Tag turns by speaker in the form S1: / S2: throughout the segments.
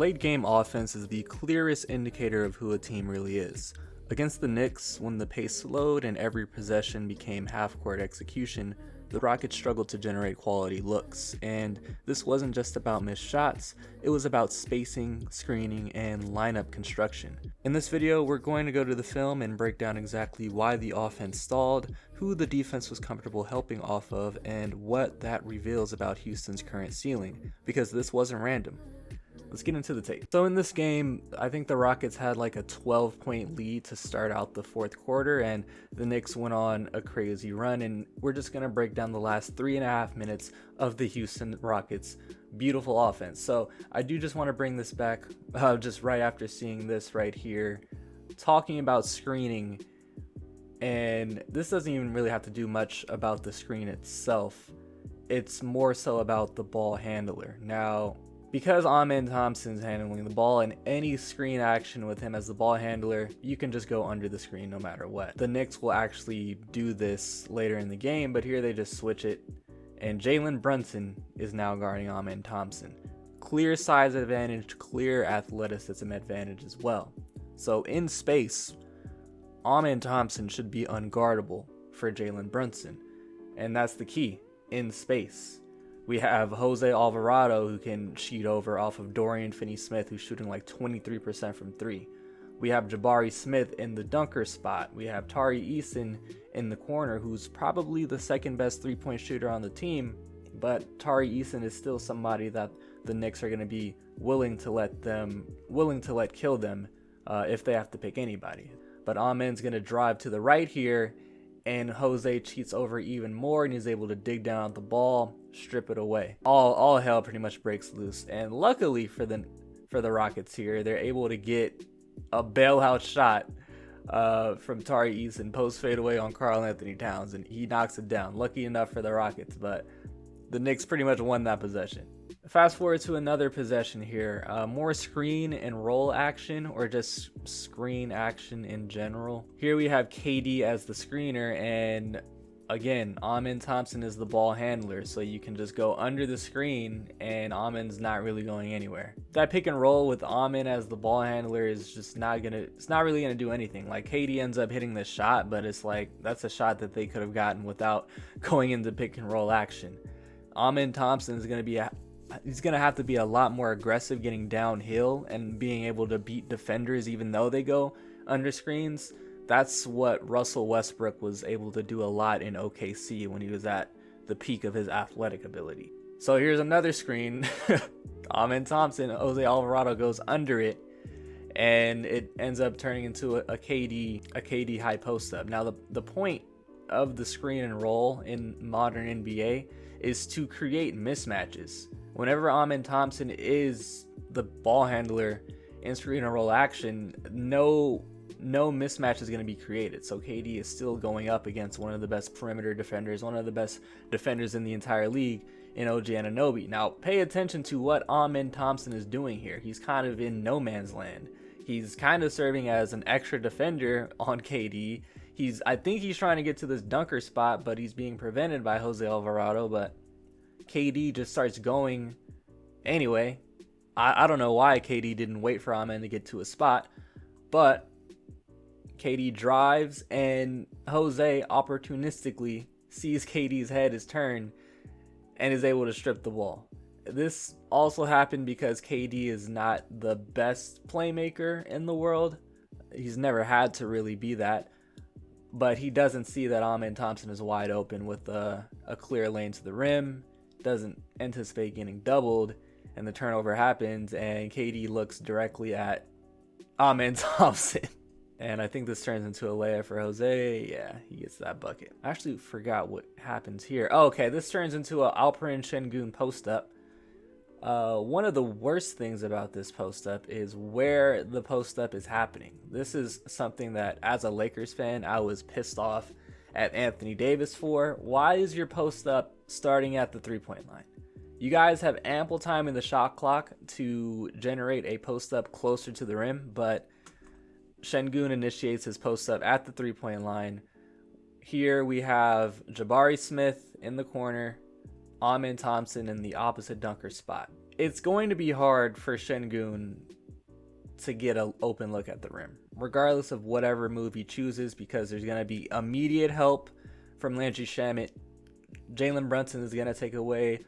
S1: Late game offense is the clearest indicator of who a team really is. Against the Knicks, when the pace slowed and every possession became half-court execution, the Rockets struggled to generate quality looks, and this wasn't just about missed shots, it was about spacing, screening, and lineup construction. In this video, we're going to go to the film and break down exactly why the offense stalled, who the defense was comfortable helping off of, and what that reveals about Houston's current ceiling, because this wasn't random. Let's get into the tape. So in this game, I think the Rockets had like a 12-point lead to start out the fourth quarter, and the Knicks went on a crazy run, and we're just going to break down the last 3.5 minutes of the Houston Rockets' beautiful offense. So I do just want to bring this back just right after seeing this right here, talking about screening, and this doesn't even really have to do much about the screen itself. It's more so about the ball handler. Now, because Thompson's handling the ball in any screen action with him as the ball handler, you can just go under the screen no matter what. The Knicks will actually do this later in the game, but here they just switch it, and Jalen Brunson is now guarding Thompson. Clear size advantage, clear athleticism advantage as well. So in space, Thompson should be unguardable for Jalen Brunson, and that's the key, in space. We have Jose Alvarado, who can cheat over off of Dorian Finney-Smith, who's shooting like 23% from three. We have Jabari Smith in the dunker spot. We have Tari Eason in the corner, who's probably the second best three-point shooter on the team, but Tari Eason is still somebody that the Knicks are going to be willing to let kill them if they have to pick anybody. But Amen's going to drive to the right here, and Jose cheats over even more, and he's able to dig down at the ball, strip it away. All hell pretty much breaks loose, and luckily for the Rockets here, they're able to get a bailout shot from Tari Eason, post fadeaway on Karl-Anthony Towns, and he knocks it down. Lucky enough for the Rockets, but the Knicks pretty much won that possession. Fast forward to another possession here, more screen and roll action, or just screen action in general. Here we have KD as the screener, and again, Thompson is the ball handler, so you can just go under the screen and Amen's not really going anywhere. That pick and roll with Amen as the ball handler is just it's not really gonna do anything. Like, KD ends up hitting the shot, but it's like, that's a shot that they could have gotten without going into pick and roll action. Thompson is he's going to have to be a lot more aggressive getting downhill and being able to beat defenders even though they go under screens. That's what Russell Westbrook was able to do a lot in OKC when he was at the peak of his athletic ability. So here's another screen. Thompson, Jose Alvarado goes under it, and it ends up turning into a KD high post up. Now the point of the screen and roll in modern NBA is to create mismatches. Whenever Thompson is the ball handler in screen and roll action, no mismatch is going to be created. So KD is still going up against one of the best perimeter defenders, one of the best defenders in the entire league in OG Anunoby. Now, pay attention to what Thompson is doing here. He's kind of in no man's land. He's kind of serving as an extra defender on KD. I think he's trying to get to this dunker spot, but he's being prevented by Jose Alvarado, but KD just starts going anyway. I don't know why KD didn't wait for Amen to get to a spot, but KD drives, and Jose opportunistically sees KD's head is turned and is able to strip the ball. This also happened because KD is not the best playmaker in the world. He's never had to really be that, but he doesn't see that Thompson is wide open with a clear lane to the rim, doesn't anticipate getting doubled, and the turnover happens, and KD looks directly at Thompson. And I think this turns into a layup for Jose. Yeah, he gets that bucket. I actually forgot what happens here. Oh, okay, this turns into an Alperen Sengun post-up. One of the worst things about this post-up is where the post-up is happening. This is something that, as a Lakers fan, I was pissed off at Anthony Davis for. Why is your post-up starting at the three-point line? You guys have ample time in the shot clock to generate a post-up closer to the rim, but Sengun initiates his post-up at the three-point line. Here we have Jabari Smith in the corner, Thompson in the opposite dunker spot. it's going to be hard for Sengun to get an open look at the rim, regardless of whatever move he chooses, because there's going to be immediate help from Landry Shamet. Jalen Brunson is going to take away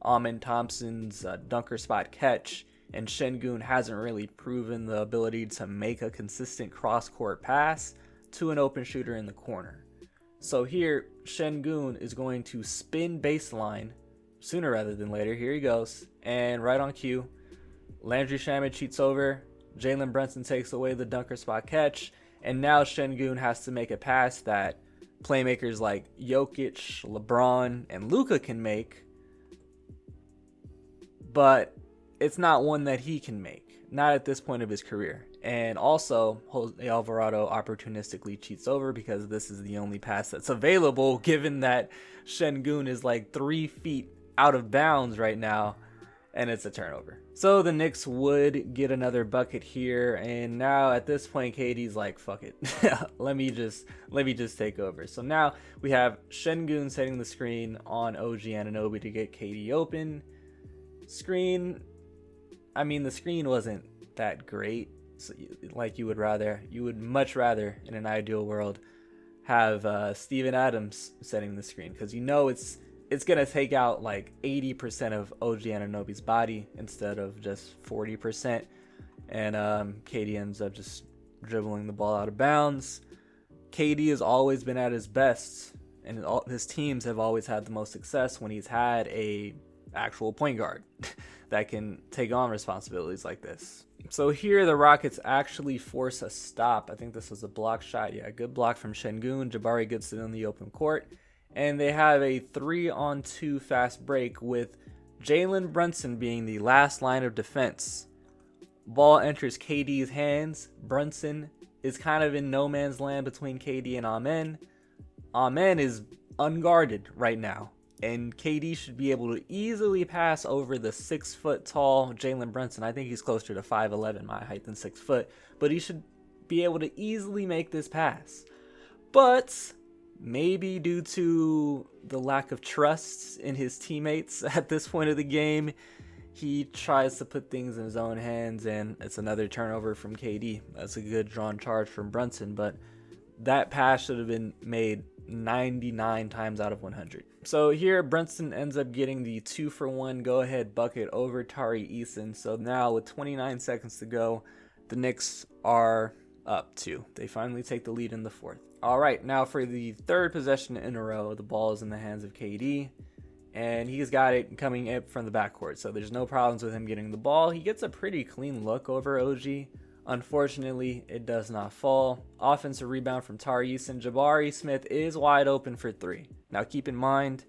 S1: Thompson's dunker spot catch, and Sengun hasn't really proven the ability to make a consistent cross-court pass to an open shooter in the corner. So here, Sengun is going to spin baseline sooner rather than later. Here he goes, and right on cue, Landry Shamet cheats over, Jalen Brunson takes away the dunker spot catch, and now Sengun has to make a pass that playmakers like Jokic, LeBron, and Luka can make, but it's not one that he can make, not at this point of his career. And also, Jose Alvarado opportunistically cheats over because this is the only pass that's available, given that Sengun is like 3 feet out of bounds right now, and it's a turnover. So the Knicks would get another bucket here, and now at this point KD's like, fuck it. let me just take over. So now we have Sengun setting the screen on OG Anunoby to get KD open. The screen wasn't that great. So you would much rather, in an ideal world, have Steven Adams setting the screen, because it's going to take out like 80% of OG Anunoby's body instead of just 40%. And KD ends up just dribbling the ball out of bounds. KD has always been at his best, and his teams have always had the most success when he's had a actual point guard that can take on responsibilities like this. So here the Rockets actually force a stop. I think this was a block shot. Yeah, good block from Sengun. Jabari gets it in the open court. And they have a 3-on-2 fast break with Jalen Brunson being the last line of defense. Ball enters KD's hands. Brunson is kind of in no man's land between KD and Amen. Amen is unguarded right now, and KD should be able to easily pass over the 6-foot tall Jalen Brunson. I think he's closer to 5'11", my height, than 6 foot, but he should be able to easily make this pass. But maybe due to the lack of trust in his teammates at this point of the game, he tries to put things in his own hands, and it's another turnover from KD. That's a good drawn charge from Brunson, but that pass should have been made 99 times out of 100. So here Brunson ends up getting the 2-for-1 go-ahead bucket over Tari Eason. So now with 29 seconds to go, the Knicks are up 2. They finally take the lead in the fourth. All right, now for the third possession in a row, the ball is in the hands of KD, and he's got it coming in from the backcourt. So there's no problems with him getting the ball. He gets a pretty clean look over OG. Unfortunately, it does not fall. Offensive rebound from Tari Eason. Jabari Smith is wide open for 3. Now keep in mind,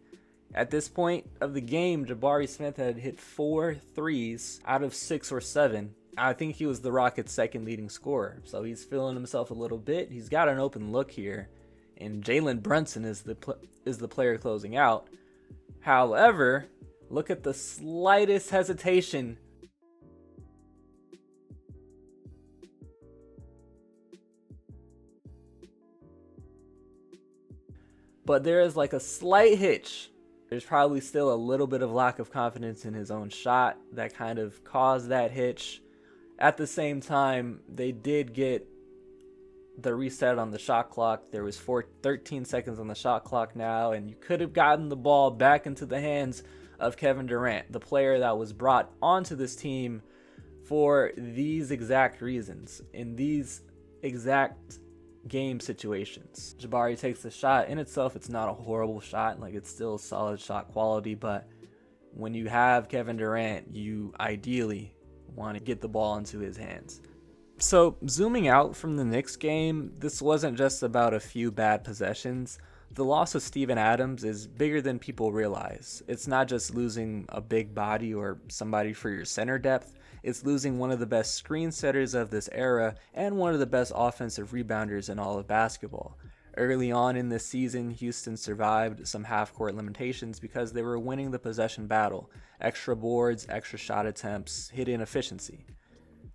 S1: at this point of the game, Jabari Smith had hit 4 threes out of 6 or 7. I think he was the Rockets' second leading scorer. So he's feeling himself a little bit. He's got an open look here, and Jalen Brunson is the player closing out. However, look at the slightest hesitation. But there is like a slight hitch. There's probably still a little bit of lack of confidence in his own shot that kind of caused that hitch. At the same time, they did get the reset on the shot clock. There was 13 seconds on the shot clock now, and you could have gotten the ball back into the hands of Kevin Durant, the player that was brought onto this team for these exact reasons, in these exact game situations. Jabari takes the shot. In itself, it's not a horrible shot. Like, it's still solid shot quality, but when you have Kevin Durant, you ideally want to get the ball into his hands. So zooming out from the Knicks game, this wasn't just about a few bad possessions. The loss of Steven Adams is bigger than people realize. It's not just losing a big body or somebody for your center depth. It's losing one of the best screen setters of this era and one of the best offensive rebounders in all of basketball. Early on in this season, Houston survived some half-court limitations because they were winning the possession battle. Extra boards, extra shot attempts, hit inefficiency.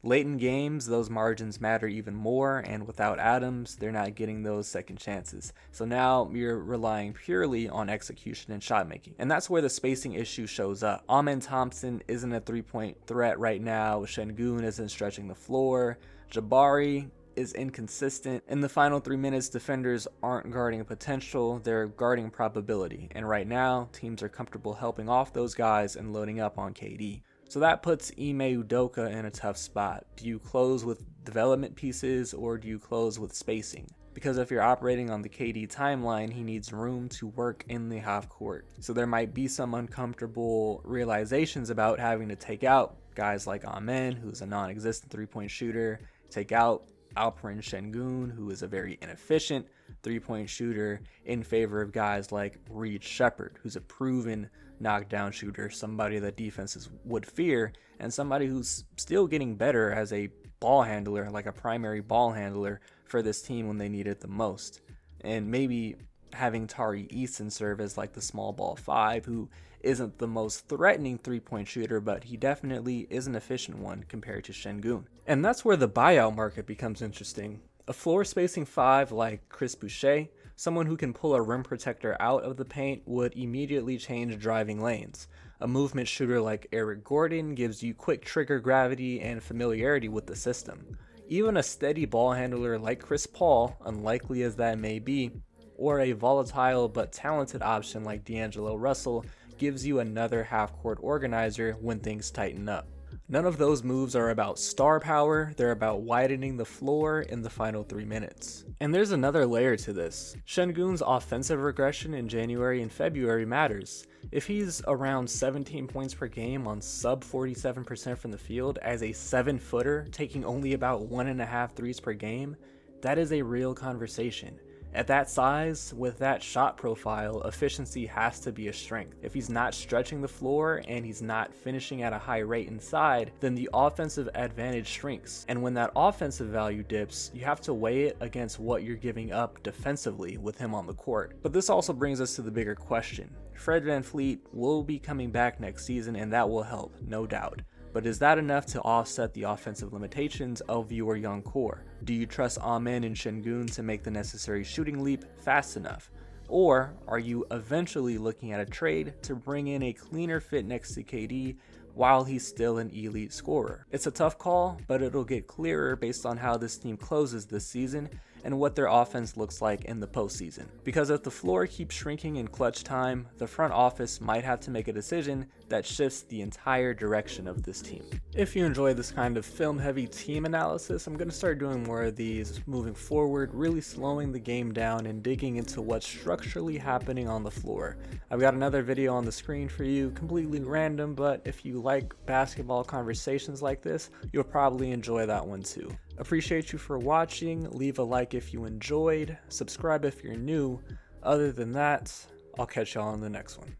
S1: Late in games, those margins matter even more, and without Adams, they're not getting those second chances. So now you're relying purely on execution and shot making. And that's where the spacing issue shows up. Thompson isn't a three-point threat right now. Sengun isn't stretching the floor. Jabari is inconsistent. In the final 3 minutes, defenders aren't guarding potential, they're guarding probability. And right now, teams are comfortable helping off those guys and loading up on KD. So that puts Ime Udoka in a tough spot. Do you close with development pieces or do you close with spacing? Because if you're operating on the KD timeline, he needs room to work in the half court. So there might be some uncomfortable realizations about having to take out guys like Alperen, who's a non-existent three-point shooter, take out Alperen Sengun, who is a very inefficient three-point shooter, in favor of guys like Reed Shepherd, who's a proven knockdown shooter, somebody that defenses would fear, and somebody who's still getting better as a ball handler, like a primary ball handler for this team when they need it the most. And maybe having Tari Eason serve as like the small ball five, who isn't the most threatening three-point shooter, but he definitely is an efficient one compared to Sengun. And that's where the buyout market becomes interesting. A floor spacing five like Chris Boucher, someone who can pull a rim protector out of the paint, would immediately change driving lanes. A movement shooter like Eric Gordon gives you quick trigger gravity and familiarity with the system. Even a steady ball handler like Chris Paul, unlikely as that may be, or a volatile but talented option like D'Angelo Russell gives you another half-court organizer when things tighten up. None of those moves are about star power, they're about widening the floor in the final 3 minutes. And there's another layer to this. Sengun's offensive regression in January and February matters. If he's around 17 points per game on sub 47% from the field as a 7-footer taking only about 1.5 threes per game, that is a real conversation. At that size, with that shot profile, efficiency has to be a strength. If he's not stretching the floor and he's not finishing at a high rate inside, then the offensive advantage shrinks. And when that offensive value dips, you have to weigh it against what you're giving up defensively with him on the court. But this also brings us to the bigger question. Fred VanVleet will be coming back next season, and that will help, no doubt. But is that enough to offset the offensive limitations of your young core? Do you trust Amen and Sengun to make the necessary shooting leap fast enough? Or are you eventually looking at a trade to bring in a cleaner fit next to KD while he's still an elite scorer? It's a tough call, but it'll get clearer based on how this team closes this season and what their offense looks like in the postseason. Because if the floor keeps shrinking in clutch time, the front office might have to make a decision that shifts the entire direction of this team. If you enjoy this kind of film-heavy team analysis, I'm going to start doing more of these moving forward, really slowing the game down and digging into what's structurally happening on the floor. I've got another video on the screen for you, completely random, but if you like basketball conversations like this, you'll probably enjoy that one too. Appreciate you for watching. Leave a like if you enjoyed, subscribe if you're new. Other than that, I'll catch y'all on the next one.